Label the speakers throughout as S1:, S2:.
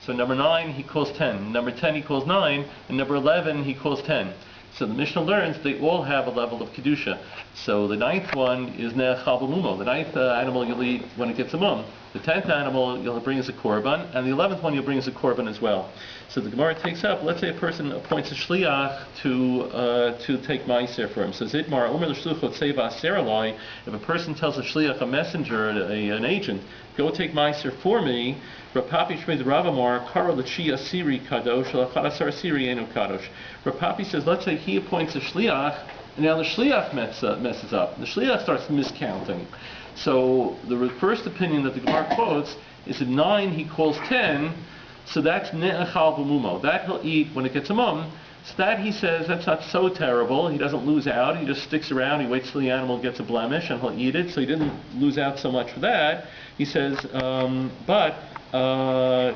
S1: So number 9 he calls 10, number 10 he calls 9, and number 11 he calls 10. So the Mishnah learns they all have a level of Kedusha. So the 9th one is Ne'achal b'mumo. The 9th animal you'll eat when it gets a mum. The 10th animal you'll bring as a korban, and the 11th one you'll bring as a korban as well. So the Gemara takes up, let's say a person appoints a shliach to take ma'aser for him. So Zidmar Omer l'shluchot seva aseralai. If a person tells a shliach, a messenger, an agent, go take ma'aser for me, Rapapi Shmei Ravamar Kara L'Chi Asiri Kadosh L'Chadasar Asiri Enu Kadosh. Rapapi says, let's say he appoints a shliach, and now the shliach messes up. The shliach starts miscounting. So the first opinion that the Gemara quotes is that 9 he calls 10, so that's Ne'achal b'mumo. That he'll eat when it gets a mum. So that he says that's not so terrible. He doesn't lose out. He just sticks around. He waits till the animal gets a blemish and he'll eat it. So he didn't lose out so much for that. He says, but when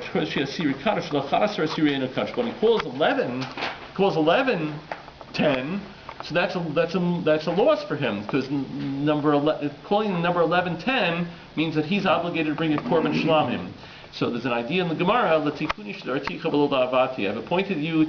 S1: he calls 11 10, so that's a loss for him, because calling number 11 10 means that he's obligated to bring a korban shlamim. So there's an idea in the Gemara, I've appointed you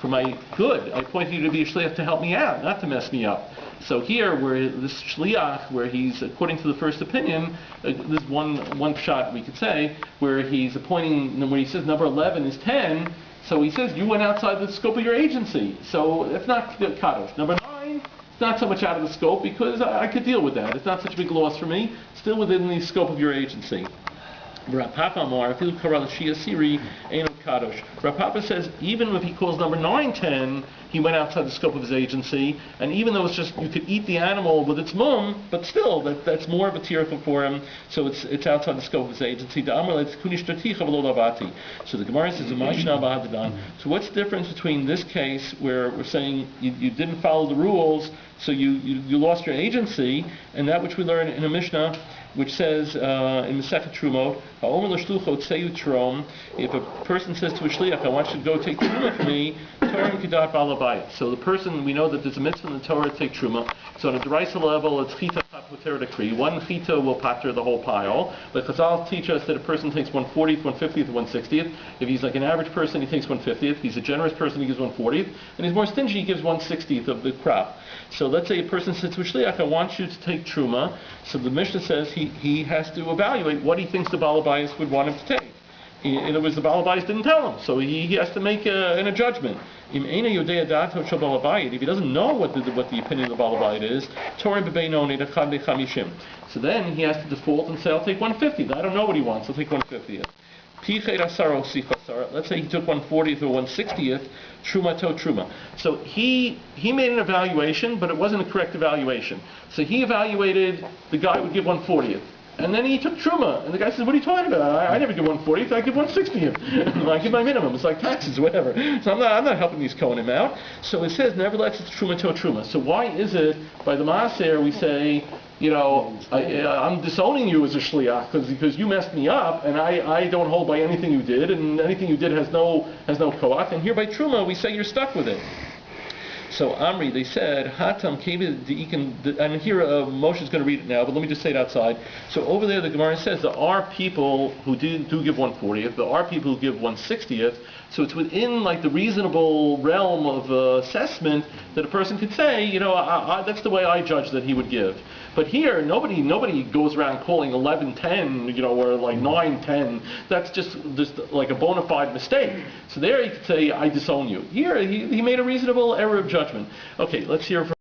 S1: for my good. I appointed you to be a shliach to help me out, not to mess me up. So here, where this shliach, where he's, according to the first opinion, there's one shot we could say, where he's appointing, where he says number 11 is 10, so he says you went outside the scope of your agency. So it's not kadosh. Number 9, it's not so much out of the scope, because I could deal with that. It's not such a big loss for me. Still within the scope of your agency. Rapapa says even if he calls number 9 10, he went outside the scope of his agency, and even though it's just you could eat the animal with its mum, but still that's more of a tircha for him, so it's outside the scope of his agency. So the Gemara says, so what's the difference between this case where we're saying you didn't follow the rules, so you lost your agency, and that which we learn in a Mishnah which says in Masechet Trumot, if a person says to a shliach, I want you to go take truma for me, so the person, we know that there's a mitzvah in the Torah to take truma. So on a deraisa level, it's chita pater decree. One chita will pater the whole pile. But Chazal teach us that a person takes 1/40th, 1/50th, 1/60th. If he's like an average person, he takes 1/50th. If he's a generous person, he gives 1/40th. And he's more stingy, he gives 1/60th of the crop. So let's say a person says to a shliach, I want you to take truma. So the Mishnah says he has to evaluate what he thinks the Baal Habayis would want him to take. In other words, the Baal Habayis didn't tell him, so he has to make a judgment. If he doesn't know what the opinion of the Baal Habayis is, so then he has to default and say, I'll take 1/50th. I don't know what he wants, I'll take 1/50th. Let's say he took 1/40th or 1/60th, truma to truma. So he made an evaluation, but it wasn't a correct evaluation. So he evaluated the guy would give 1/40th. And then he took truma, and the guy says, "What are you talking about? I never give 1/40th. I give 1/60th. I give my minimum. It's like taxes, whatever." So I'm not helping these Kohanim out. So it says, nevertheless, it's truma to truma. So why is it by the maaser we say, I'm disowning you as a shliach because you messed me up, and I don't hold by anything you did, and anything you did has no koach. And here by truma we say you're stuck with it. So Amri, they said, Hatam and here Moshe is going to read it now, but let me just say it outside. So over there the Gemara says there are people who do give 1/40th, there are people who give 1/60th, so it's within like the reasonable realm of assessment that a person could say, that's the way I judge that he would give. But here, nobody goes around calling 11-10, or like 9-10. That's just like a bona fide mistake. So there he could say, I disown you. Here, he made a reasonable error of judgment. Okay, let's hear from